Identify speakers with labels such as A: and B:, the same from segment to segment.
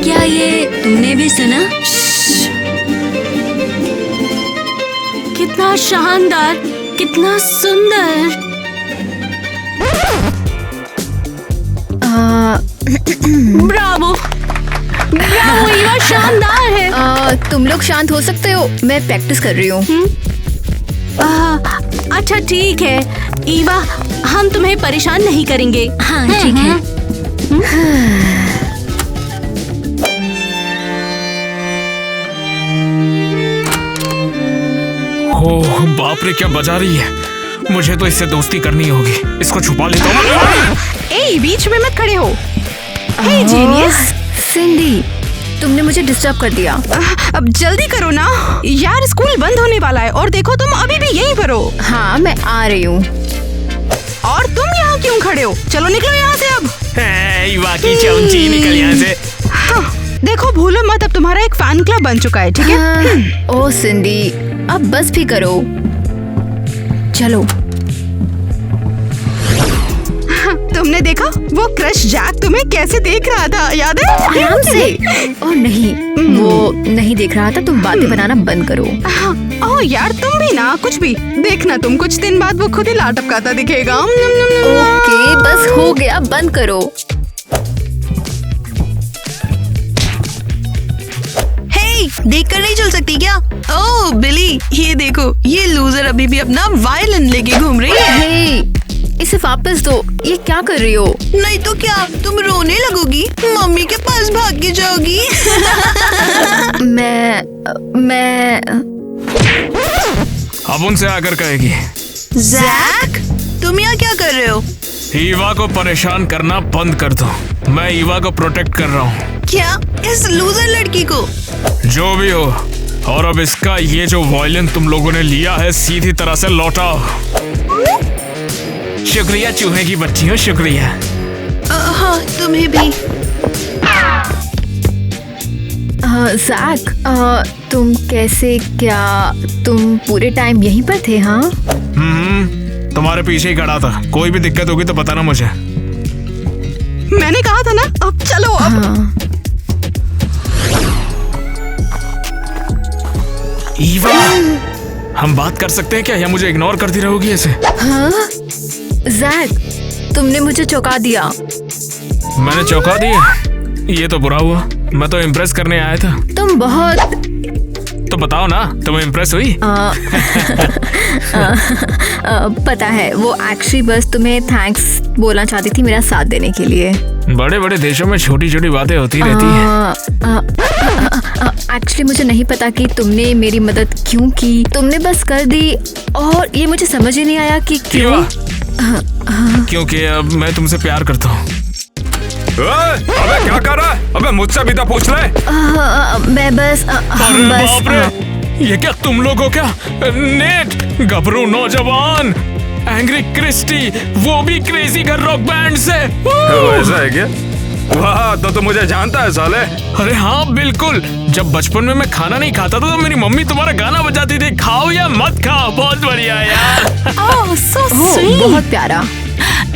A: क्या ये तुमने भी सुना?
B: कितना शानदार, कितना सुंदर। ब्रावो ब्रावो ईवा, शानदार है।
C: तुम लोग शांत हो सकते हो, मैं प्रैक्टिस कर रही हूँ।
B: अच्छा ठीक है ईवा, हम तुम्हें परेशान नहीं करेंगे।
A: हाँ ठीक है।
D: ओह बाप रे, क्या बजा रही है। मुझे तो इससे दोस्ती करनी होगी। इसको छुपा लेता हूँ।
B: ए, बीच में मत खड़े हो। हे जीनियस।
C: सिंडी, तुमने मुझे डिस्टर्ब कर दिया।
B: अब जल्दी करो ना यार, स्कूल बंद होने वाला है और देखो तुम अभी भी यहीं पर हो।
C: हाँ मैं आ रही हूँ।
B: और तुम यहाँ क्यों खड़े हो? चलो निकलो यहाँ से अब।
D: ईवा की चौंची, निकल यहाँ से।
B: हाँ, देखो भूलो मत, अब तुम्हारा एक फैन क्लब बन चुका है, ठीक है?
C: ओ सिंडी, अब बस भी करो। चलो।
B: तुमने देखा वो क्रश जैक तुम्हें कैसे देख रहा था, याद है?
C: आराम से। ओ नहीं, वो नहीं देख रहा था। तुम बातें बनाना बंद करो।
B: ओह यार, तुम भी ना कुछ भी देखना, तुम कुछ दिन बाद वो खुद ही लाटपकाता दिखेगा।
C: ओके बस हो गया, बंद करो।
E: देख कर नहीं चल सकती क्या? ओह बिली, ये देखो, ये लूजर अभी भी अपना वायलिन लेके घूम रही है।
C: हे, इसे वापस दो। ये क्या कर रही हो?
E: नहीं तो क्या, तुम रोने लगोगी, मम्मी के पास भाग के जाओगी।
C: मैं
D: अब उनसे आकर कहेगी।
E: जैक, तुम यहाँ क्या कर रहे हो?
D: ईवा को परेशान करना बंद कर दो। मैं ईवा को प्रोटेक्ट कर रहा हूँ।
E: क्या? इस लूजर लड़की को?
D: जो भी हो, और अब इसका ये जो वायलिन तुम लोगों ने लिया है सीधी तरह से लौटाओ। शुक्रिया चूहे की बच्चियों, शुक्रिया।
E: हाँ तुम्हें भी।
C: जैक, तुम कैसे, क्या तुम पूरे टाइम यहीं पर थे? हाँ
D: तुम्हारे पीछे ही खड़ा था। कोई भी दिक्कत होगी तो बताना मुझे।
B: मैंने कहा था ना, अब चलो अब।
C: हाँ।
D: ईवा, हम बात कर सकते हैं क्या, या मुझे इग्नोर करती रहोगी ऐसे?
C: हाँ जैक, तुमने मुझे चौंका दिया।
D: मैंने चौंका दिया? ये तो बुरा हुआ। मैं तो इम्प्रेस करने आया था।
C: तुम बहुत।
D: तो बताओ ना, तुम्हें इम्प्रेस हुई?
C: पता है, वो एक्चुअली बस तुम्हें थैंक्स बोलना चाहती थी मेरा साथ देने के लिए।
D: बड़े बड़े देशों में छोटी छोटी बातें होती रहती हैं।
C: एक्चुअली मुझे नहीं पता कि तुमने मेरी मदद क्यों की। तुमने बस कर दी और ये मुझे समझ ही नहीं आया कि क्यों।
D: क्योंकि अब मैं तुमसे प्यार करता हूँ। अबे क्या कर रहा है? अबे मुझसे भी तो पूछ ले।
C: मैं बस
D: अरे बाप रे, ये क्या तुम लोग हो क्या? नेट, गबरू नौजवान, एंग्री क्रिस्टी, वो भी क्रेजी घर रॉक बैंड से।
F: ऐसा है क्या? वाह, तो मुझे जानता है साले।
D: अरे हाँ बिल्कुल, जब बचपन में मैं खाना नहीं खाता था तो मेरी मम्मी तुम्हारा गाना बजाती थी, खाओ या मत खाओ। बहुत बढ़िया यार।
B: ओह सो स्वीट,
C: बहुत प्यारा।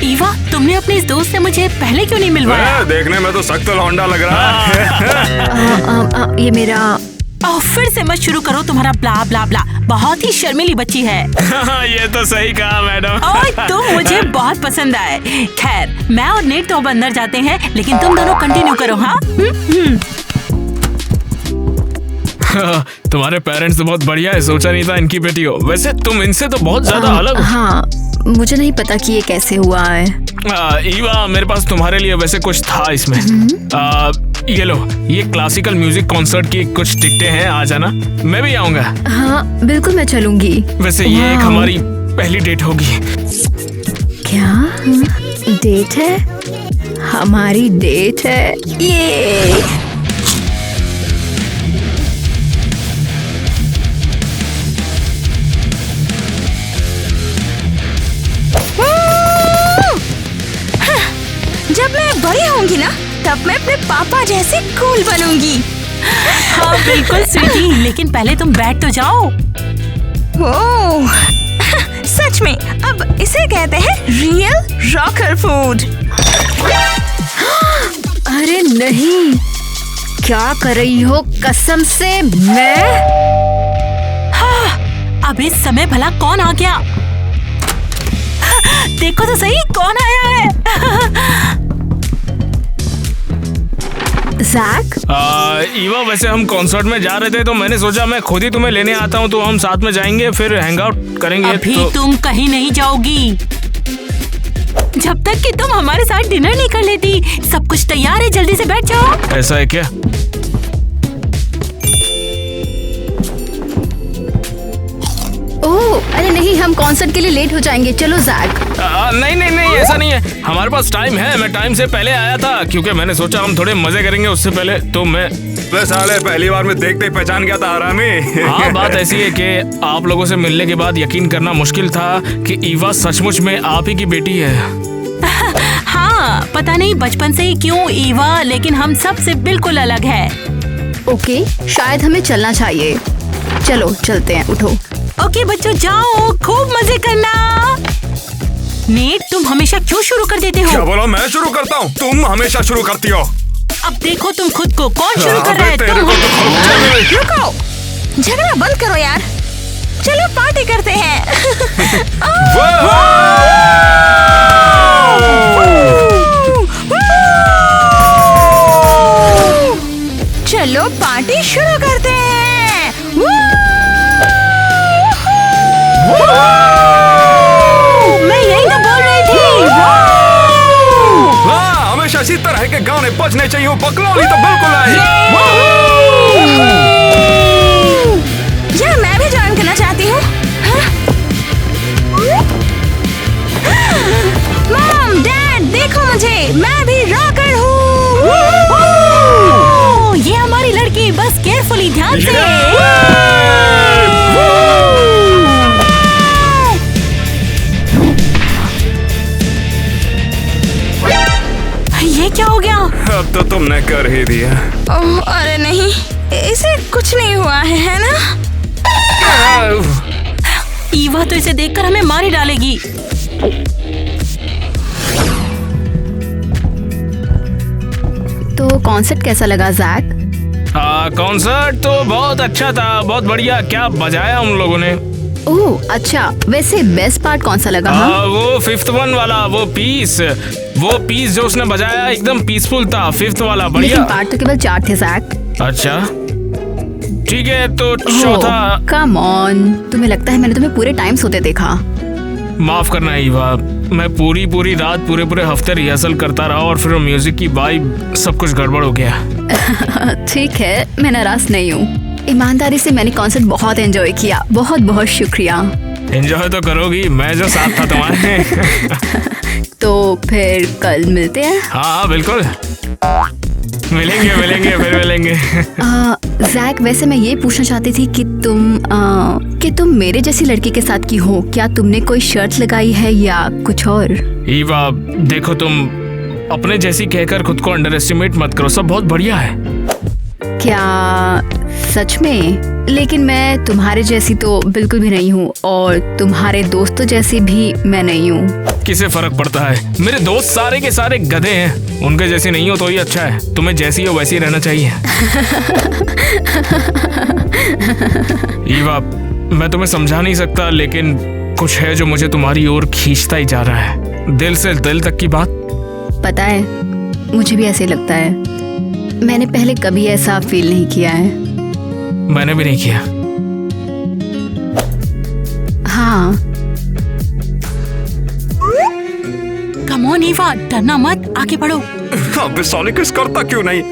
B: ईवा, तुमने अपने इस दोस्त से मुझे पहले क्यों नहीं मिलवाया?
F: देखने में तो सख्त लौंडा लग रहा है।
C: ये मेरा।
B: फिर से मत शुरू करो तुम्हारा ब्ला ब्ला ब्ला, बहुत ही शर्मीली बच्ची है।
D: ये तो सही कहा मैडम।
B: तुम मुझे बहुत पसंद आए। खैर, मैं और नेट तो अब अंदर जाते हैं, लेकिन तुम दोनों कंटिन्यू करो। हाँ
D: तुम्हारे पेरेंट्स तो बहुत बढ़िया है, सोचा नहीं था इनकी बेटी हो। वैसे तुम इनसे तो बहुत ज्यादा अलग हो।
C: हाँ, मुझे नहीं पता कि ये कैसे हुआ है।
D: ईवा, मेरे पास तुम्हारे लिए वैसे कुछ था इसमें। ये लो, ये क्लासिकल म्यूजिक कॉन्सर्ट की कुछ टिकटें हैं, आ जाना। मैं भी आऊंगा।
C: हाँ बिल्कुल, मैं चलूंगी।
D: वैसे ये एक हमारी पहली डेट होगी।
C: क्या डेट है? हमारी डेट है ये।
B: जब मैं बड़ी होंगी ना, तब मैं अपने पापा जैसे कूल बनूंगी। हाँ बिल्कुल स्वीटी, लेकिन पहले तुम बैठ तो जाओ। ओह सच में, अब इसे कहते हैं रियल रॉकर फूड।
C: अरे नहीं, क्या कर रही हो कसम से? मैं
B: अब इस समय भला कौन आ गया? देखो तो सही कौन आया है।
C: जैक,
D: ईवा, वैसे हम कॉन्सर्ट में जा रहे थे तो मैंने सोचा मैं खुद ही तुम्हें लेने आता हूँ, तो हम साथ में जाएंगे, फिर हैंग आउट करेंगे।
B: अभी
D: तो
B: तुम कहीं नहीं जाओगी जब तक कि तुम हमारे साथ डिनर नहीं कर लेती। सब कुछ तैयार है, जल्दी से बैठ जाओ।
D: ऐसा है क्या?
C: ओह अरे नहीं, हम कॉन्सर्ट के लिए लेट हो जाएंगे। चलो जैक।
D: नहीं नहीं नहीं, ऐसा नहीं है, हमारे पास टाइम है। मैं टाइम से पहले आया था क्योंकि मैंने सोचा हम थोड़े मजे करेंगे उससे पहले, तो मैं
F: साले पहली बार में देखते ही पहचान गया था हरामी।
D: हाँ, बात ऐसी है कि आप लोगों से मिलने के बाद यकीन करना मुश्किल था कि ईवा सचमुच में आप ही की बेटी है।
B: हाँ, पता नहीं बचपन से ही क्यों ईवा, लेकिन हम सब से बिल्कुल अलग है।
C: ओके, शायद हमें चलना चाहिए। चलो चलते हैं, उठो।
B: ओके बच्चों, जाओ खूब मजे करना। नेट, तुम हमेशा क्यों शुरू कर देते
F: क्या
B: हो?
F: बोला? मैं शुरू करता हूँ? तुम हमेशा शुरू करती हो।
B: अब देखो तुम खुद को, कौन शुरू कर रहा है?
F: तेरे
B: तुम।
F: को तो खुद चल।
E: रुको, झगड़ा बंद करो यार। चलो पार्टी करते हैं। चलो पार्टी शुरू करते हैं।
B: मैं यही तो बोल रही थी।
F: हाँ, हमेशा इसी तरह के गाने बजने चाहिए। बकलोली तो बिल्कुल आई।
E: यार मैं भी ज्वाइन करना चाहती हूँ। मॉम, डैड, देखो मुझे, मैं भी रॉकर हूँ।
B: ये हमारी लड़की, बस केयरफुली, ध्यान से। ये क्या हो गया?
F: अब तो तुमने कर ही दिया।
E: ओह, अरे नहीं, इसे कुछ नहीं हुआ है ना?
B: ईवा तो इसे देखकर हमें मार ही डालेगी।
C: तो कॉन्सर्ट कैसा लगा जैक?
D: कॉन्सर्ट तो बहुत अच्छा था, बहुत बढ़िया। क्या बजाया उन लोगों ने।
C: ओह अच्छा, वैसे बेस्ट पार्ट कौन सा लगा? हाँ?
D: वो फिफ्थ वन वाला, वो पीस जो उसने बजाया एकदम पीसफुल था। फिफ्थ वाला
C: लेकिन
D: बढ़िया।
C: पार्ट तो केवल 4 थे जैक।
D: अच्छा ठीक है, तो चौथा।
C: कम ऑन, तुम्हें लगता है मैंने तुम्हें पूरे टाइम सोते देखा?
D: माफ करना ईवा, मैं पूरी रात पूरे हफ्ते रिहर्सल करता रहा और फिर म्यूजिक की वाइब सब कुछ गड़बड़ हो गया।
C: ठीक है, मैं नाराज नहीं हूँ। ईमानदारी से मैंने कॉन्सर्ट बहुत एंजॉय किया। बहुत बहुत शुक्रिया।
D: एंजॉय तो करोगी, मैं जो साथ था तुम्हारे।
C: तो फिर कल मिलते हैं।
D: हाँ बिल्कुल, मिलेंगे फिर मिलेंगे।
C: जैक, वैसे मैं ये पूछना चाहती थी कि तुम मेरे जैसी लड़की के साथ की हो। क्या तुमने कोई शर्त लगाई है या कुछ और?
D: ईवा देखो, तुम अपने जैसी कहकर खुद को अंडर एस्टिमेट मत करो, सब बहुत बढ़िया है।
C: क्या सच में? लेकिन मैं तुम्हारे जैसी तो बिल्कुल भी नहीं हूँ, और तुम्हारे दोस्तों जैसी भी मैं नहीं हूँ।
D: किसे फर्क पड़ता है? मेरे दोस्त सारे के सारे गधे हैं, उनके जैसे नहीं हो तो ही अच्छा है। तुम्हें जैसी हो वैसी रहना चाहिए। ईवा, मैं तुम्हें समझा नहीं सकता, लेकिन कुछ है जो मुझे तुम्हारी ओर खींचता ही जा रहा है, दिल से दिल तक की बात।
C: पता है, मुझे भी ऐसे लगता है। मैंने पहले कभी ऐसा फील नहीं किया है।
D: मैंने भी नहीं किया।
C: हाँ।
B: कम ऑन ईवा, डरना मत, आगे बढ़ो।
F: अब साले किस करता क्यों नहीं?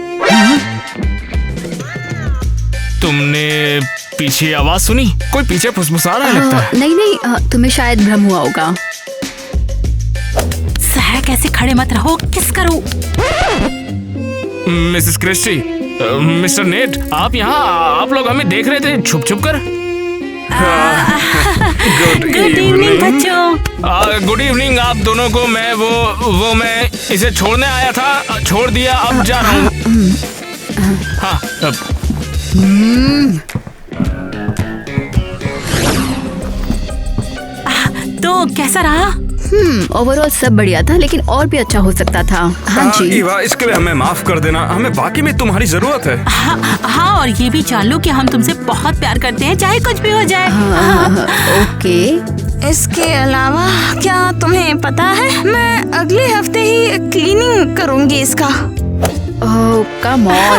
D: तुमने पीछे आवाज सुनी? कोई पीछे फुसफुसा रहा है लगता है।
C: नहीं, तुम्हें शायद भ्रम हुआ होगा।
B: सहक, ऐसे खड़े मत रहो, किस करो।
D: मिसेस क्रिस्टी, मिस्टर नेट, आप यहाँ, आप लोग हमें देख रहे थे छुप छुप कर।
B: गुड इवनिंग बच्चों।
D: गुड इवनिंग आप दोनों को। मैं इसे छोड़ने आया था, छोड़ दिया, अब जा रहा हूँ। हाँ,
B: तो कैसा रहा?
C: ओवरऑल सब बढ़िया था, लेकिन और भी अच्छा हो सकता था। हाँ जी।
F: ईवा, इसके लिए हमें माफ कर देना, हमें बाकी में तुम्हारी जरूरत है।
B: हाँ, और ये भी जान लो कि हम तुमसे बहुत प्यार करते हैं, चाहे कुछ भी हो जाए।
C: ओके।
E: इसके अलावा क्या तुम्हें पता है, मैं अगले हफ्ते ही क्लीनिंग करूंगी इसका।
C: ओह कम ऑन।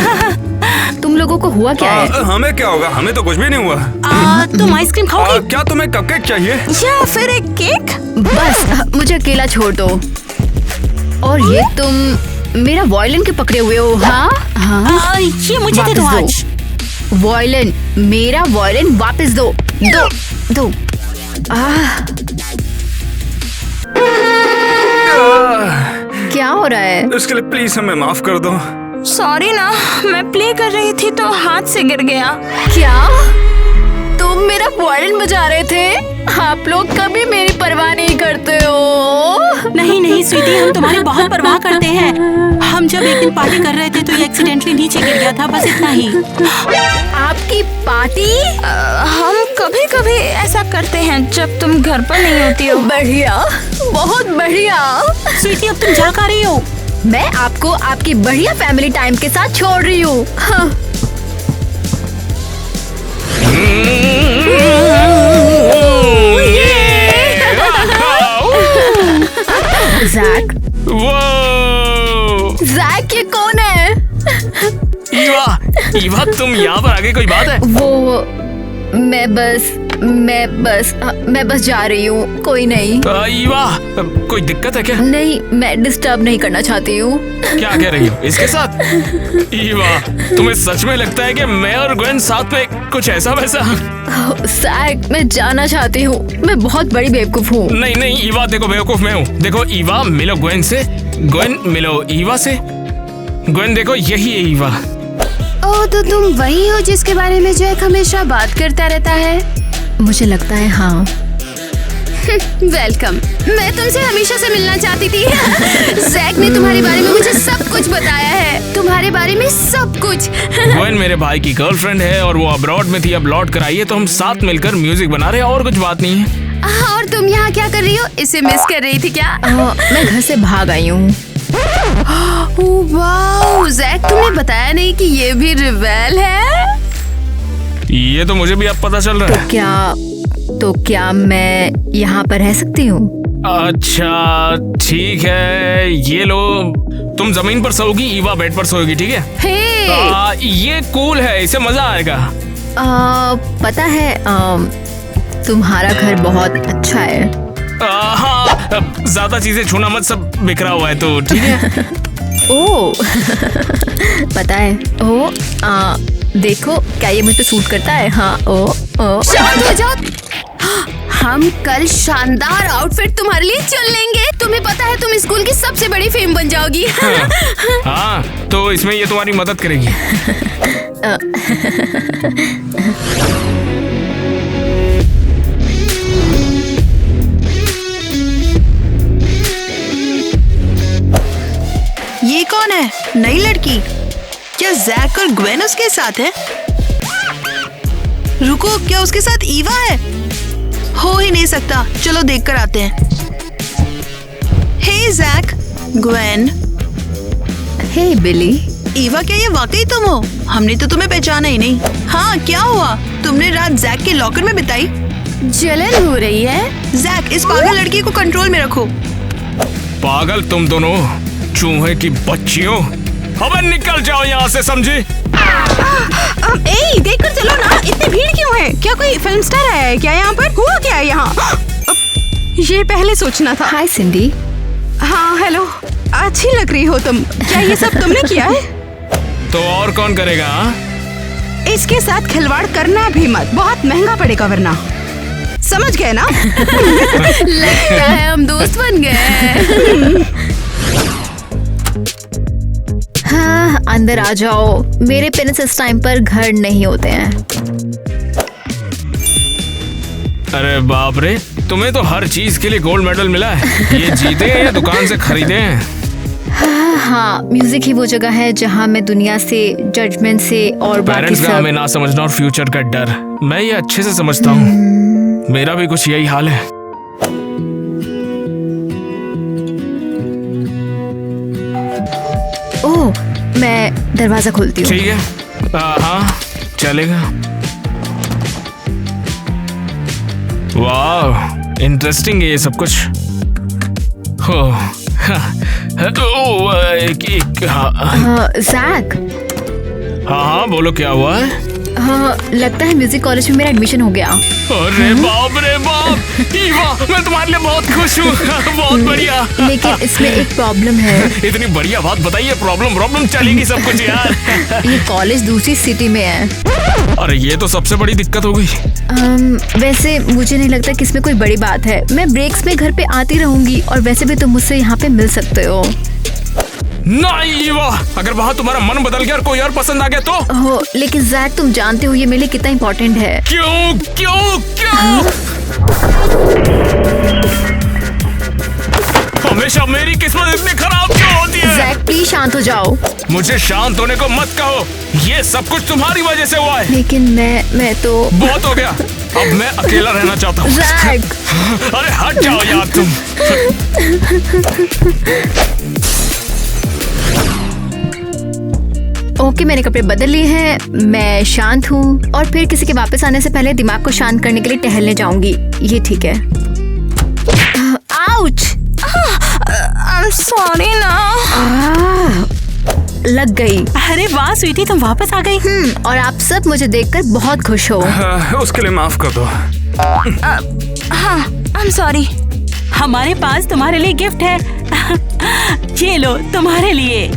C: तुम लोगों को हुआ क्या है?
F: हमें क्या होगा, हमें तो कुछ भी नहीं हुआ।
B: तुम आइसक्रीम खाओगे?
F: क्या तुम्हें कपकेक चाहिए?
E: या फिर एक केक?
C: बस मुझे अकेला छोड़ दो। और ये तुम मेरा वायलिन के पकड़े हुए हो? हाँ हाँ,
B: ये मुझे दे दो
C: वापस
B: आज।
C: वायलिन, मेरा वायलिन वापस दो। दो दो। क्या हो रहा है?
F: इसके लिए प्लीज हमें माफ कर दो।
E: सॉरी ना, मैं प्ले कर रही थी तो हाथ से गिर गया।
C: क्या तुम मेरा वायलिन बजा रहे थे? आप लोग कभी मेरी परवाह नहीं करते हो।
B: नहीं नहीं स्वीटी, हम तुम्हारी बहुत परवाह करते हैं। हम जब एक दिन पार्टी कर रहे थे तो ये एक्सीडेंटली नीचे गिर गया था, बस इतना ही।
C: आपकी पार्टी?
E: हम कभी कभी ऐसा करते हैं जब तुम घर पर नहीं होती हो।
C: बढ़िया, बहुत बढ़िया।
B: स्वीटी, अब तुम जा कर रही हो?
C: मैं आपको आपकी बढ़िया फैमिली टाइम के साथ छोड़ रही हूँ। हाँ। जैक, जैक ये कौन है?
D: ईवा, ईवा तुम यहाँ पर आगे कोई बात है?
C: वो मैं बस जा रही हूँ, कोई नहीं।
D: ईवा, कोई दिक्कत है क्या?
C: नहीं, मैं डिस्टर्ब नहीं करना चाहती हूँ।
D: क्या कह रही हो इसके साथ? ईवा, तुम्हें सच में लगता है कि मैं और ग्वेन साथ में कुछ ऐसा वैसा?
C: जैक, मैं जाना चाहती हूँ, मैं बहुत बड़ी बेवकूफ हूँ।
D: नहीं नहीं ईवा, देखो बेवकूफ मैं हूँ। देखो ईवा, मिलो ग्वेन से, ग्वेन मिलो ईवा से। ग्वेन देखो, यही है ईवा।
C: ओह, तो तुम वही हो जिसके बारे में जैक हमेशा बात करता रहता है? मुझे लगता है हाँ। वेलकम, मैं तुमसे हमेशा से मिलना चाहती थी। जैक ने तुम्हारे बारे में मुझे सब कुछ बताया है, तुम्हारे बारे में सब कुछ।
D: ग्वेन मेरे भाई की गर्लफ्रेंड है और वो अब्रॉड में थी, अब लौट कर आई है, तो हम साथ मिलकर म्यूजिक बना रहे हैं, और कुछ बात नहीं है।
C: और तुम यहाँ क्या कर रही हो? इसे मिस कर रही थी क्या? मैं घर से भाग आई हूँ। वाओ, जैक तुमने बताया नहीं कि ये भी रिवेल है?
D: ये तो मुझे भी अब पता चल रहा है।
C: तो क्या मैं यहाँ पर रह सकती हूँ?
D: अच्छा ठीक है, ये लो, तुम जमीन पर सोओगी, ईवा बेड पर सोएगी, ठीक है?
C: हे!
D: ये कूल है, इसे मजा आएगा।
C: पता है, तुम्हारा घर बहुत अच्छा है।
D: हाँ, ज्यादा चीजें छूना मत, सब बिखरा हुआ है तो ठीक है।
C: ओह पता है। ओह देखो, क्या ये मुझ पे सूट करता है? हाँ। ओ शांत हो जाओ। हम कल शानदार आउटफिट तुम्हारे लिए चुन लेंगे। तुम्हें पता है तुम स्कूल की सबसे बड़ी फेम बन जाओगी।
D: हाँ, तो इसमें ये तुम्हारी मदद करेगी।
E: ये कौन है? नई लड़की? क्या जैक और ग्वेन उसके साथ है? रुको, क्या उसके साथ ईवा है? हो ही नहीं सकता, चलो देख कर आते हैं। हे जैक, ग्वेन।
C: हे बिली।
E: ईवा, क्या ये वाकई तुम हो? हमने तो तुम्हें पहचाना ही नहीं। हाँ, क्या हुआ? तुमने रात जैक के लॉकर में बिताई?
C: जलन हो रही है?
E: जैक, इस पागल लड़की को कंट्रोल में रखो।
D: पागल तुम दोनों, चूहे की बच्चियों, अब निकल जाओ यहाँ से, समझी?
E: देख कर चलो ना, इतनी भीड़ क्यों है? क्या कोई फिल्म स्टार आया है क्या यहाँ पर? हुआ क्या है यहाँ? ये पहले सोचना था।
C: हाय सिंडी।
E: हाँ हेलो, अच्छी लग रही हो तुम। क्या ये सब तुमने किया है?
D: तो और कौन करेगा?
E: इसके साथ खिलवाड़ करना भी मत, बहुत महंगा पड़ेगा वरना। समझ गए ना?
C: लगता है हम दोस्त बन गए। हाँ, अंदर आ जाओ। मेरे पेरेंट्स इस टाइम पर घर नहीं होते हैं।
D: अरे बाप रे, तुम्हें तो हर चीज के लिए गोल्ड मेडल मिला है। ये जीते हैं या दुकान से खरीदे हैं?
C: हाँ, म्यूजिक ही वो जगह है जहाँ मैं दुनिया से, जजमेंट से और बाकी
D: पेरेंट्स का
C: सब।
D: हमें ना समझना और फ्यूचर का डर, मैं ये अच्छे से समझता हूँ। मेरा भी कुछ यही हाल है।
C: मैं दरवाजा खोलती हूँ।
D: ठीक है, हाँ चलेगा। वाह, इंटरेस्टिंग है ये सब कुछ।
C: जैक।
D: हाँ बोलो, क्या हुआ है?
C: हाँ, लगता है म्यूजिक कॉलेज में मेरा एडमिशन हो गया।
D: अरे बाप रे बाप, ईवा, मैं तुम्हारे लिए बहुत खुश हूँ। बहुत बढ़िया।
C: लेकिन इसमें एक प्रॉब्लम है।
D: इतनी बढ़िया बात बताइए, प्रॉब्लम चलेगी सब कुछ यार।
C: ये कॉलेज दूसरी सिटी में है।
D: अरे ये तो सबसे बड़ी दिक्कत हो गई।
C: वैसे मुझे नहीं लगता कि इसमें कोई बड़ी बात है। मैं ब्रेक्स में घर पे आती रहूंगी और वैसे भी तुम मुझसे यहाँ पे मिल सकते हो।
D: नहीं वाह, अगर वहाँ तुम्हारा मन बदल गया और कोई और पसंद आ गया तो?
C: हो, लेकिन जैक तुम जानते हो ये मेरे लिए कितना इम्पोर्टेंट है।
D: क्यों क्यों क्यों? हमेशा मेरी किस्मत इतनी खराब क्यों होती है?
C: जैक प्लीज शांत हो जाओ।
D: मुझे शांत होने को मत कहो, ये सब कुछ तुम्हारी वजह से हुआ है।
C: लेकिन मैं तो
D: बहुत हो गया, अब मैं अकेला रहना चाहता हूँ।
C: जैक।
D: अरे हट जाओ यार तुम।
C: ओके, मैंने कपड़े बदल लिए हैं, मैं शांत हूँ और फिर किसी के वापस आने से पहले दिमाग को शांत करने के लिए टहलने जाऊंगी। ये ठीक है। आउच!
B: I'm sorry ना।
C: लग गई।
B: अरे वाह स्वीटी, तुम वापस आ गई।
C: और आप सब मुझे देखकर बहुत खुश हो।
F: उसके लिए माफ कर दो।
B: हाँ, I'm sorry। हमारे पास तुम्हारे लिए गिफ्ट है। ये लो तुम्हारे लिए।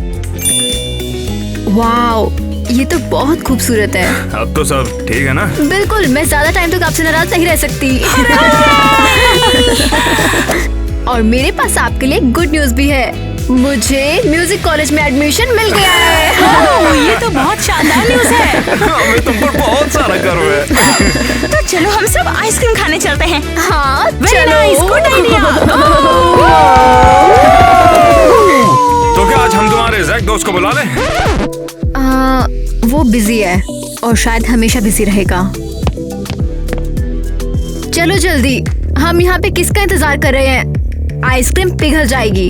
C: वाओ, ये तो बहुत खूबसूरत है।
F: अब तो सब ठीक है ना?
C: बिल्कुल, मैं ज्यादा टाइम तक आपसे नाराज नहीं रह सकती। और मेरे पास आपके लिए गुड न्यूज भी है, मुझे म्यूजिक कॉलेज में एडमिशन मिल गया है।
B: ये तो बहुत शानदार न्यूज है।
F: हमें तुम पर बहुत सारा गर्व है।
B: तो चलो हम सब आइसक्रीम खाने चलते हैं।
C: हाँ
B: Very nice, good idea।
F: तो क्या आज हम तुम्हारे जैक दोस्त को बुला लें?
C: वो बिजी है और शायद हमेशा बिजी रहेगा। चलो जल्दी, हम यहाँ पे किसका इंतजार कर रहे हैं? आइसक्रीम पिघल जाएगी।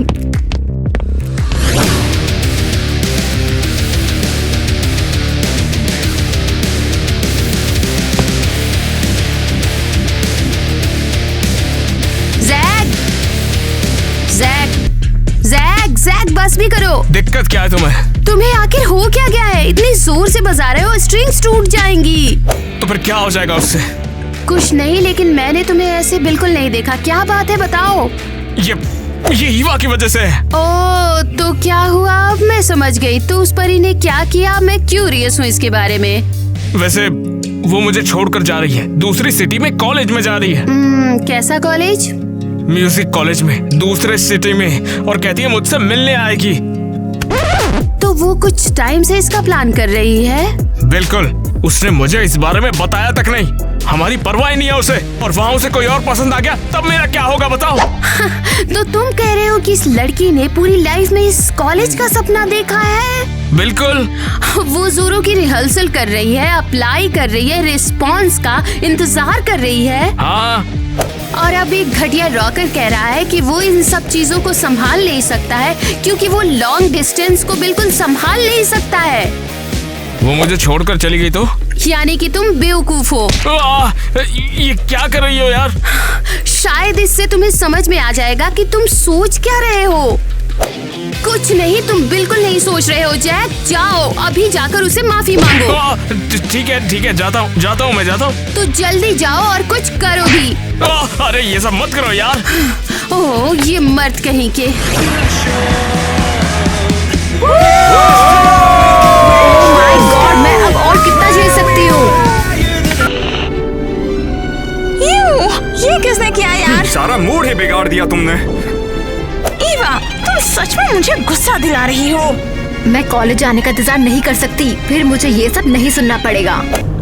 C: जैक, जैक, जैक, जैक, बस भी करो।
D: दिक्कत क्या है तुम्हें?
C: तुम्हें आखिर हो क्या गया है? इतनी जोर से बजा रहे हो, स्ट्रिंग्स टूट जाएंगी।
D: तो फिर क्या हो जाएगा उससे?
C: कुछ नहीं, लेकिन मैंने तुम्हें ऐसे बिल्कुल नहीं देखा। क्या बात है बताओ।
D: ये ईवा की वजह से है।
C: ओ, तो क्या हुआ? अब मैं समझ गई। तो उस परी ने क्या किया? मैं क्यूरियस हूँ इसके बारे में।
D: वैसे वो मुझे छोड़कर जा रही है, दूसरी सिटी में कॉलेज में जा रही है।
C: कैसा कॉलेज?
D: म्यूजिक कॉलेज में, दूसरे सिटी में, और कहती है मुझसे मिलने आएगी।
C: तो वो कुछ टाइम से इसका प्लान कर रही है?
D: बिल्कुल, उसने मुझे इस बारे में बताया तक नहीं। हमारी परवाह ही नहीं है उसे, और वहाँ उसे कोई और पसंद आ गया तब मेरा क्या होगा बताओ?
C: तो तुम कह रहे हो कि इस लड़की ने पूरी लाइफ में इस कॉलेज का सपना देखा है?
D: बिल्कुल।
C: वो जोरों की रिहर्सल कर रही है, अप्लाई कर रही है, रिस्पॉन्स का इंतजार कर रही है।
D: हाँ,
C: और अब एक घटिया रॉकर कह रहा है कि वो इन सब चीजों को संभाल नहीं सकता है क्योंकि वो लॉन्ग डिस्टेंस को बिल्कुल संभाल नहीं सकता है।
D: वो मुझे छोड़कर चली गई तो?
C: यानी कि तुम बेवकूफ हो।
D: ये क्या कर रही हो यार?
C: शायद इससे तुम्हें समझ में आ जाएगा कि तुम सोच क्या रहे हो। कुछ नहीं, तुम बिल्कुल नहीं सोच रहे हो। जैक, जाओ अभी जाकर उसे माफी मांगो।
D: ठीक है, जाता हूँ मैं जाता हूँ।
C: तो जल्दी जाओ और कुछ करो भी।
D: अरे ये सब मत करो यार।
C: ओह, ये मर्द कहीं के। माय गॉड, मैं अब और कितना झेल सकती हूँ?
B: ये किसने किया यार?
F: सारा मूड ही बिगाड़ दिया तुमने।
B: ईवा, तुम सच में मुझे गुस्सा दिला रही हो।
C: मैं कॉलेज जाने का इंतजार नहीं कर सकती, फिर मुझे ये सब नहीं सुनना पड़ेगा।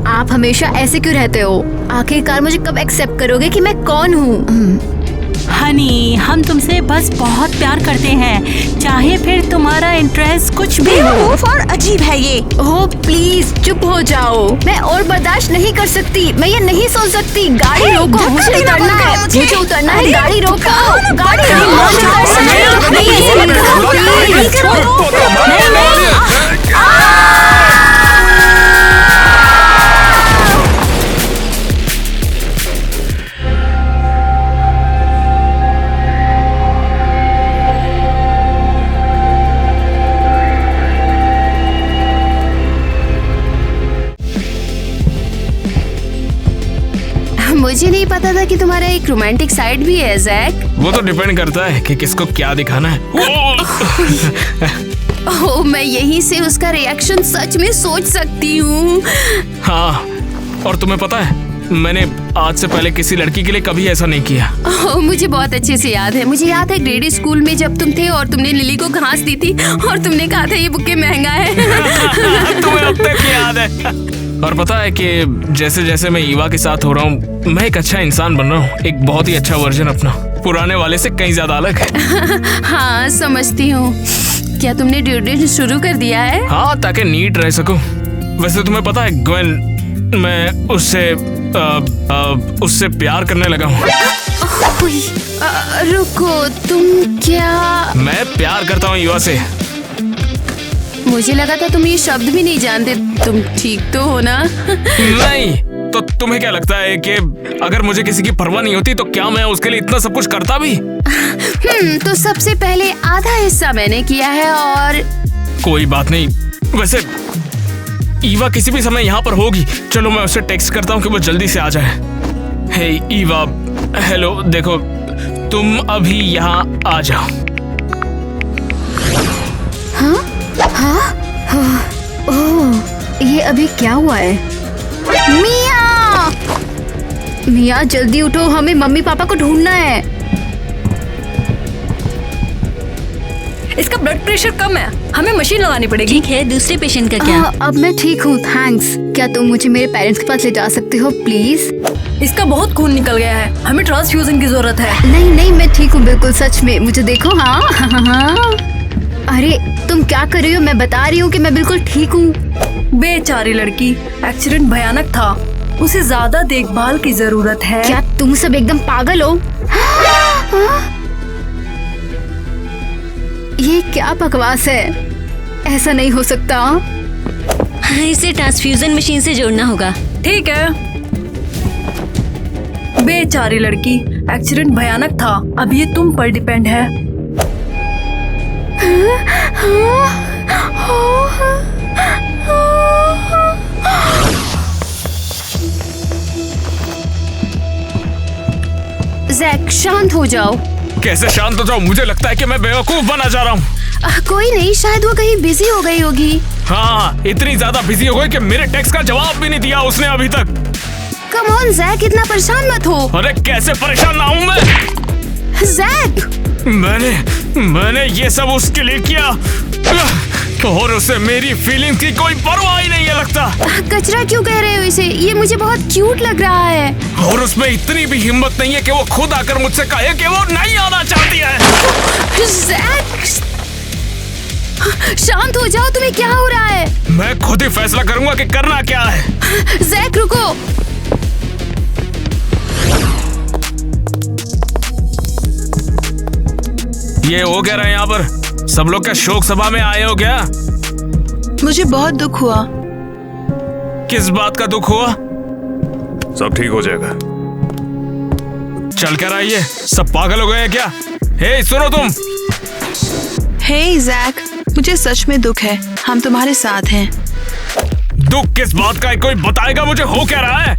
C: आप हमेशा ऐसे क्यों रहते हो? आखिरकार मुझे कब एक्सेप्ट करोगे कि मैं कौन हूँ?
B: हनी, हम तुमसे बस बहुत प्यार करते हैं, चाहे फिर तुम्हारा इंटरेस्ट कुछ भी हो। और अजीब है ये।
C: ओह प्लीज चुप हो जाओ, मैं और बर्दाश्त नहीं कर सकती। मैं ये नहीं सोच सकती। गाड़ी रोको, मुझे उतरना है, मुझे उतरना है। गाड़ी रोको, गाड़ी रोको। मुझे नहीं पता था कि तुम्हारा एक रोमांटिक साइड भी है जैक।
D: वो तो डिपेंड करता है कि किसको क्या दिखाना है।
C: ओह, मैं यहीं से उसका रिएक्शन सच में सोच सकती हूँ।
D: हाँ, और तुम्हें पता है मैंने आज से पहले किसी लड़की के लिए कभी ऐसा नहीं किया।
C: ओह, मुझे बहुत अच्छे से याद है। मुझे याद है ग्रेडी स्कूल में जब तुम थे और तुमने लिली को घास दी थी और तुमने कहा था ये बुके महंगा है।
D: तुम्हें अब तक याद है। और पता है कि जैसे जैसे मैं ईवा के साथ हो रहा हूँ मैं एक अच्छा इंसान बन रहा हूँ, एक बहुत ही अच्छा वर्जन अपना, पुराने वाले से कहीं ज्यादा अलग है।
C: हाँ समझती हूँ। क्या तुमने ड्यूटी शुरू कर दिया है?
D: हाँ, ताकि नीट रह सकूं। वैसे तुम्हें पता है ग्वेन, मैं उससे प्यार करने लगा हूँ।
C: रुको, तुम क्या?
D: मैं प्यार करता हूँ ईवा से।
C: मुझे लगा था तुम ये शब्द भी नहीं जानते। तुम ठीक तो हो ना?
D: नहीं, तो तुम्हें क्या लगता है कि अगर मुझे किसी की परवाह नहीं होती तो क्या मैं उसके लिए इतना सब कुछ करता भी?
C: तो सबसे पहले आधा हिस्सा मैंने किया है और
D: कोई बात नहीं। वैसे ईवा किसी भी समय यहाँ पर होगी। चलो मैं उसे टेक्स्ट करता हूँ कि वो जल्दी से आ जाए। हे ईवा, हेलो, देखो तुम अभी यहाँ आ जाओ।
C: ओह, ये अभी क्या हुआ है? मिया! मिया जल्दी उठो, हमें मम्मी पापा को ढूंढना है।
B: इसका ब्लड प्रेशर कम है, हमें मशीन लगानी पड़ेगी।
A: ठीक है, दूसरे पेशेंट का क्या?
C: अब मैं ठीक हूँ, थैंक्स। क्या तुम मुझे मेरे पेरेंट्स के पास ले जा सकते हो प्लीज?
B: इसका बहुत खून निकल गया है, हमें ट्रांसफ्यूजन की जरूरत है।
C: नहीं नहीं, मैं ठीक हूँ बिल्कुल, सच में। मुझे देखो। हाँ। अरे तुम क्या कर रही हो? मैं बता रही हूँ कि मैं बिल्कुल ठीक हूँ।
B: बेचारी लड़की, एक्सीडेंट भयानक था, उसे ज्यादा देखभाल की जरूरत है।
C: क्या तुम सब एकदम पागल हो? ये क्या बकवास है? ऐसा नहीं हो सकता।
A: इसे ट्रांसफ्यूजन मशीन से जोड़ना होगा।
B: ठीक है। बेचारी लड़की, एक्सीडेंट भयानक था, अब ये तुम पर डिपेंड है।
C: जैक, शांत हो जाओ।
D: कैसे शांत हो जाऊं? मुझे लगता है कि मैं बेवकूफ बना जा रहा हूँ।
C: कोई नहीं, शायद वो कहीं बिजी हो गई होगी।
D: हाँ, इतनी ज्यादा बिजी हो गई कि मेरे टेक्स्ट का जवाब भी नहीं दिया उसने अभी तक।
C: कम ऑन जैक, इतना परेशान मत हो।
D: अरे कैसे परेशान ना हूँ मैं?
C: जैक,
D: मैंने ये सब उसके लिए किया और उसे मेरी फीलिंग की कोई परवाह ही नहीं है लगता।
C: कचरा क्यों कह रहे हो इसे? ये मुझे बहुत क्यूट लग रहा है।
D: और उसमें इतनी भी हिम्मत नहीं है कि वो खुद आकर मुझसे कहे कि वो नहीं आना चाहती है।
C: जैक, शांत हो जाओ। तुम्हें क्या हो रहा है?
D: मैं खुद ही फैसला करूंगा कि करना क्या है।
C: जैक रुको।
D: ये हो क्या रहा है यहाँ पर? सब लोग क्या शोक सभा में आए हो क्या?
E: मुझे बहुत दुख हुआ।
D: किस बात का दुख हुआ?
F: सब ठीक हो जाएगा।
D: चल कर आइए। सब पागल हो गए हैं क्या? हे सुनो तुम।
E: हे जैक, मुझे सच में दुख है। हम तुम्हारे साथ हैं।
D: दुख किस बात का है? कोई बताएगा मुझे हो क्या रहा है?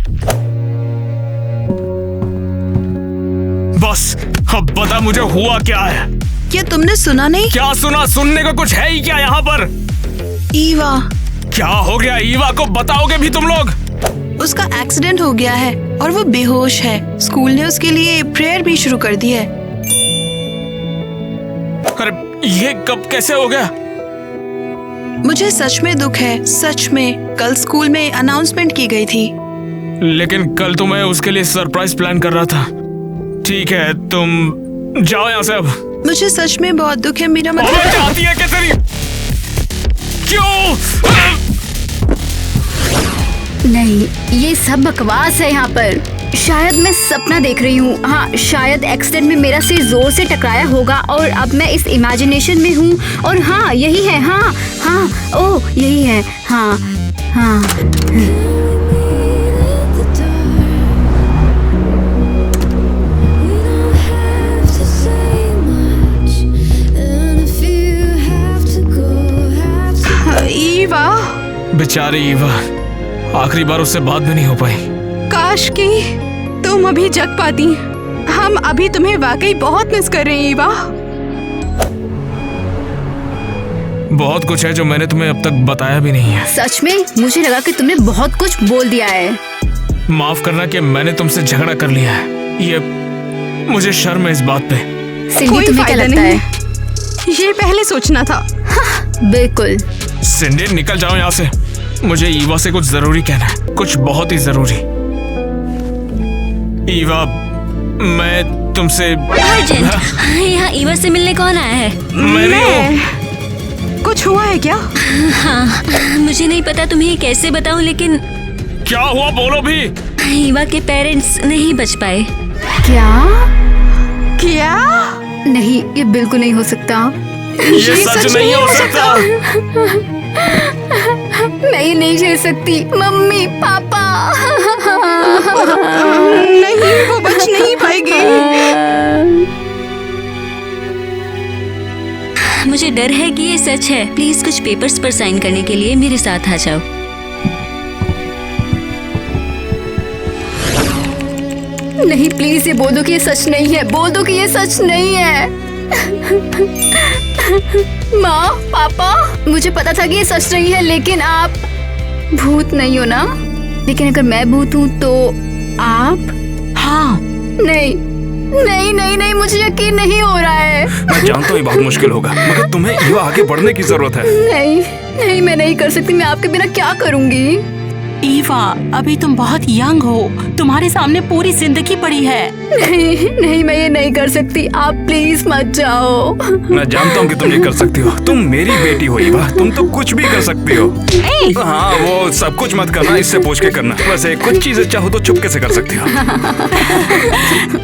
D: बस अब बता मुझे हुआ क्या है।
E: क्या तुमने सुना नहीं?
D: क्या सुना? सुनने को कुछ है ही क्या यहाँ पर?
E: ईवा।
D: क्या हो गया ईवा को? बताओगे भी तुम लोग?
E: उसका एक्सीडेंट हो गया है और वो बेहोश है। स्कूल ने उसके लिए प्रेयर भी शुरू कर दी है।
D: अरे ये कब कैसे हो गया?
E: मुझे सच में दुख है, सच में। कल स्कूल में अनाउंसमेंट की गई थी।
D: लेकिन कल तो मैं उसके लिए सरप्राइज प्लान कर रहा था। ठीक है, तुम जाओ यहाँ से अब।
E: मुझे सच में बहुत दुख है। मेरा मतलब
D: चाहती है कि तेरी क्यों?
C: नहीं, ये सब बकवास है यहाँ पर। शायद मैं सपना देख रही हूँ। हाँ, शायद एक्सीडेंट में मेरा सिर जोर से टकराया होगा और अब मैं इस इमेजिनेशन में हूँ। और हाँ, यही है। हाँ हाँ, ओह यही है। हाँ हाँ।
E: ईवा,
D: बेचारी ईवा, आखिरी बार उससे बात भी नहीं हो पाई।
E: काश कि तुम अभी जग पाती। हम अभी तुम्हें वाकई बहुत मिस कर रहे हैं ईवा।
D: बहुत कुछ है जो मैंने तुम्हें अब तक बताया भी नहीं है।
C: सच में मुझे लगा कि तुमने बहुत कुछ बोल दिया है।
D: माफ करना कि मैंने तुमसे झगड़ा कर लिया है। ये मुझे शर्म है इस बात पे।
C: सिंडी,
E: कोई
C: तुम्हें क्या
E: फायदा
C: लगता
E: नहीं।
C: है?
E: ये पहले सोचना था।
C: बिल्कुल।
D: सिंडी, निकल जाओ यहाँ से। मुझे ईवा से कुछ जरूरी कहना है, कुछ बहुत ही जरूरी। ईवा, मैं तुमसे
A: अर्जेंट। यहाँ ईवा से मिलने कौन आया है?
E: कुछ हुआ है क्या?
A: हाँ, मुझे नहीं पता तुम्हें कैसे बताऊं, लेकिन
D: क्या हुआ बोलो भी।
A: ईवा के पेरेंट्स नहीं बच पाए।
E: क्या?
C: नहीं, ये बिल्कुल नहीं हो सकता।
D: ये सच नहीं हो सकता।
C: मैं ये नहीं झेल सकती। मम्मी, पापा।
E: नहीं, वो बच नहीं पाएगी।
A: मुझे डर है कि ये सच है। प्लीज कुछ पेपर्स पर साइन करने के लिए मेरे साथ आ जाओ।
C: नहीं, प्लीज ये बोल दो कि ये सच नहीं है। बोल दो कि ये सच नहीं है। माँ, पापा, मुझे पता था कि ये सच नहीं है, लेकिन आप भूत नहीं हो ना? लेकिन अगर मैं भूत हूँ तो आप?
B: हाँ,
C: नहीं नहीं नहीं नहीं, मुझे यकीन नहीं हो रहा है।
F: मैं जानता हूँ ये बहुत मुश्किल होगा, मगर तुम्हें ईवा आगे बढ़ने की जरूरत है।
C: नहीं नहीं, मैं नहीं कर सकती। मैं आपके बिना क्या करूँगी?
B: ईवा, अभी तुम बहुत यंग हो, तुम्हारे सामने पूरी जिंदगी पड़ी है।
C: नहीं नहीं, मैं ये नहीं कर सकती। आप प्लीज मत जाओ।
F: मैं जानता हूँ कि तुम ये कर सकती हो। तुम मेरी बेटी हो ईवा, तुम तो कुछ भी कर सकती हो। हाँ, वो सब कुछ मत करना, इससे पूछ के करना। वैसे कुछ चीजें चाहो तो चुपके से कर सकती हो।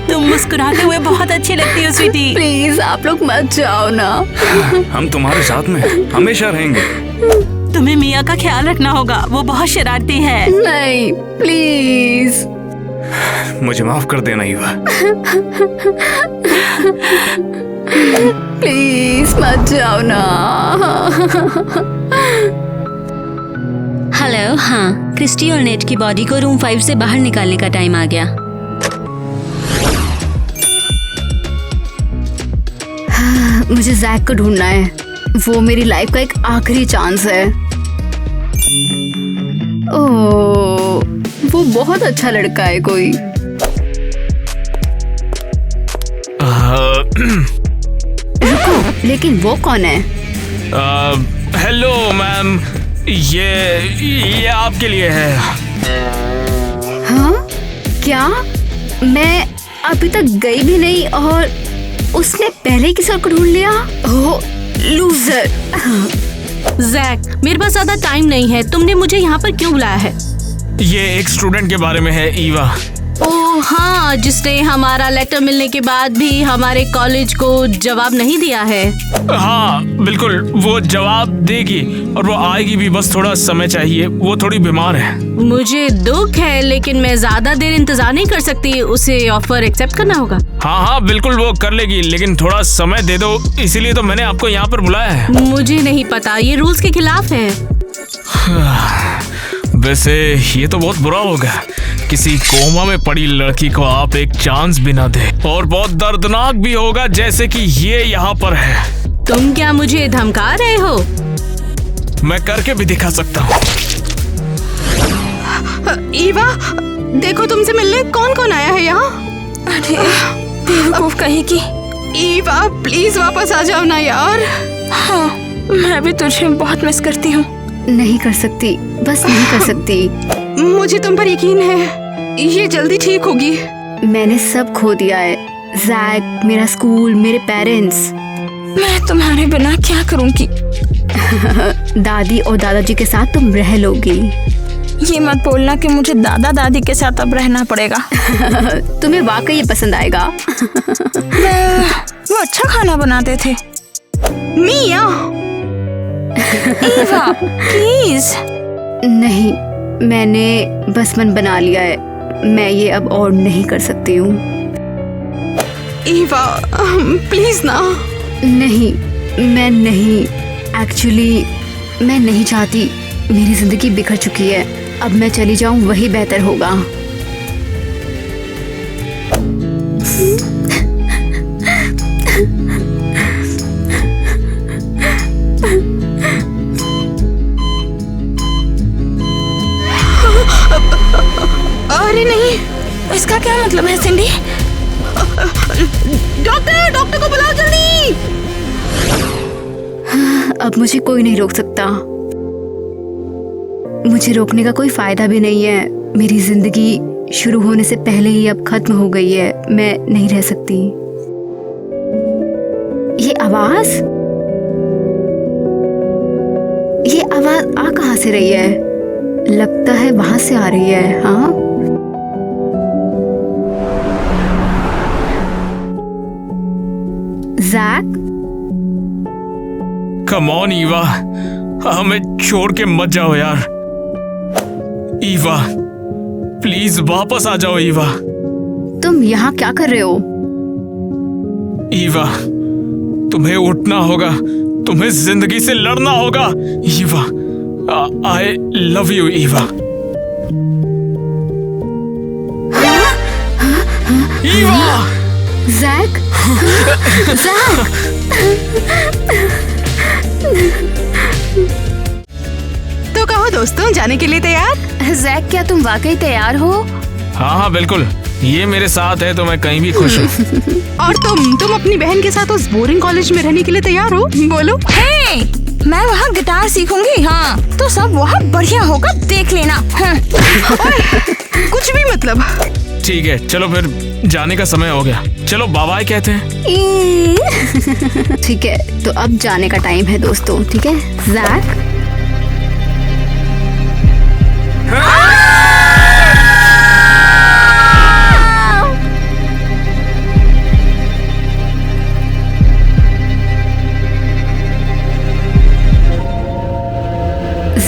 B: तुम मुस्कुराते हुए बहुत अच्छी लगती हो स्वीटी।
C: प्लीज आप लोग मत जाओ ना।
F: हम तुम्हारे साथ में हमेशा रहेंगे।
B: तुम्हें मिया का ख्याल रखना होगा, वो बहुत शरारती है।
C: नहीं, प्लीज।
F: मुझे माफ कर देना ईवा।
C: प्लीज मत जाओ ना।
A: हेलो। हाँ, क्रिस्टी और नेट की बॉडी को रूम 5 से बाहर निकालने का टाइम आ गया।
C: मुझे जैक को ढूंढना है। वो मेरी लाइफ का एक आखिरी चांस है। ओह, वो बहुत अच्छा लड़का है कोई। रुको, लेकिन वो कौन है?
D: हेलो मैम, ये आपके लिए है।
C: हाँ? क्या? मैं अभी तक गई भी नहीं और उसने पहले ही किसी और को ढूंढ लिया। ओह, लूजर।
B: जैक, मेरे पास ज्यादा टाइम नहीं है। तुमने मुझे यहाँ पर क्यों बुलाया है?
D: ये एक स्टूडेंट के बारे में है, ईवा।
B: ओह हाँ, जिसने हमारा लेटर मिलने के बाद भी हमारे कॉलेज को जवाब नहीं दिया है।
D: हाँ बिल्कुल, वो जवाब देगी और वो आएगी भी, बस थोड़ा समय चाहिए। वो थोड़ी बीमार है।
B: मुझे दुख है, लेकिन मैं ज्यादा देर इंतजार नहीं कर सकती। उसे ऑफर एक्सेप्ट करना होगा।
D: हाँ हाँ बिल्कुल, वो कर लेगी, लेकिन थोड़ा समय दे दो। इसीलिए तो मैंने आपको यहाँ पर बुलाया है।
B: मुझे नहीं पता, ये रूल्स के खिलाफ है।
D: वैसे ये तो बहुत बुरा होगा, किसी कोमा में पड़ी लड़की को आप एक चांस भी ना दे, और बहुत दर्दनाक भी होगा, जैसे कि ये यहाँ पर है।
B: तुम क्या मुझे धमका रहे हो?
D: मैं करके भी दिखा सकता हूँ।
E: ईवा, देखो तुमसे मिलने कौन कौन आया है यहाँ। अरे बेवकूफ कहीं की। ईवा प्लीज वापस आ जाओ ना यार। हाँ, मैं भी तुझे बहुत मिस करती हूँ।
C: नहीं कर सकती, बस नहीं कर सकती।
E: मुझे तुम पर यकीन है, ये जल्दी ठीक होगी।
C: मैंने सब खो दिया है, जैक, मेरा स्कूल, मेरे पेरेंट्स।
E: मैं तुम्हारे बिना क्या करूँगी।
C: दादी और दादाजी के साथ तुम रह लोगी।
B: ये मत बोलना कि मुझे दादा दादी के साथ अब रहना पड़ेगा।
C: तुम्हें वाकई ये पसंद आएगा।
B: वो अच्छा खाना बनाते थे।
E: मिया,
B: ईवा प्लीज।
C: नहीं, मैंने बस मन बना लिया है, मैं ये अब और नहीं कर सकती हूँ।
E: ईवा प्लीज ना।
C: नहीं, मैं नहीं, एक्चुअली मैं नहीं चाहती। मेरी जिंदगी बिखर चुकी है, अब मैं चली जाऊं वही बेहतर होगा।
E: अरे नहीं,
B: इसका क्या मतलब है सिंडी?
E: डॉक्टर को बुलाओ जल्दी।
C: अब मुझे कोई नहीं रोक सकता। मुझे रोकने का कोई फायदा भी नहीं है। मेरी जिंदगी शुरू होने से पहले ही अब खत्म हो गई है। मैं नहीं रह सकती। ये आवाज आ कहाँ से रही है? लगता है वहां से आ रही है। हाँ, जैक,
D: कम ऑन ईवा, हमें छोड़ के मत जाओ यार। ईवा प्लीज वापस आ जाओ। ईवा,
C: तुम यहाँ क्या कर रहे हो?
D: ईवा तुम्हें उठना होगा, तुम्हें जिंदगी से लड़ना होगा। Eva, I love you Eva. Eva,
C: Jack, Jack,
E: तो कहो दोस्तों, जाने के लिए तैयार?
C: जैक, क्या तुम वाकई तैयार हो?
D: हाँ हाँ बिल्कुल, ये मेरे साथ है तो मैं कहीं भी खुश हूँ।
E: और तुम अपनी बहन के साथ उस बोरिंग कॉलेज में रहने के लिए तैयार हो? बोलो।
B: हे, मैं वहाँ गिटार सीखूंगी। हाँ, तो सब वहाँ बढ़िया होगा, देख लेना। हाँ।
E: कुछ भी मतलब।
D: ठीक है, चलो फिर जाने का समय हो गया। चलो बाय बाय कहते हैं।
C: ठीक है, तो अब जाने का टाइम है दोस्तों। ठीक है जैक,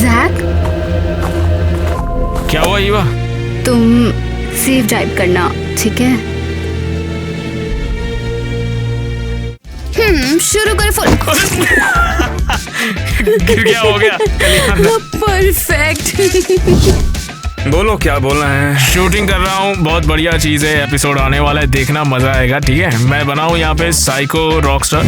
C: जैक,
D: क्या हुआ ईवा?
C: तुम सेफ ड्राइव करना, ठीक है? शुरू कर फुल।
D: गिर गया, हो गया।
C: परफेक्ट।
F: बोलो क्या बोलना है।
D: शूटिंग कर रहा हूँ, बहुत बढ़िया चीज है। एपिसोड आने वाला है, देखना मजा आएगा। ठीक है, मैं बनाऊँ यहाँ पे साइको रॉकस्टार।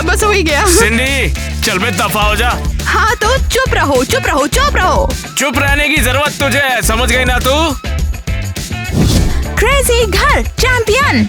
E: बस हो ही गया।
D: सिंडी चल बे, दफा हो जा।
E: हाँ तो चुप रहो, चुप रहो, चुप रहो।
D: चुप रहने की जरूरत तुझे है, समझ गई ना तू?
B: क्रेजी घर चैंपियन।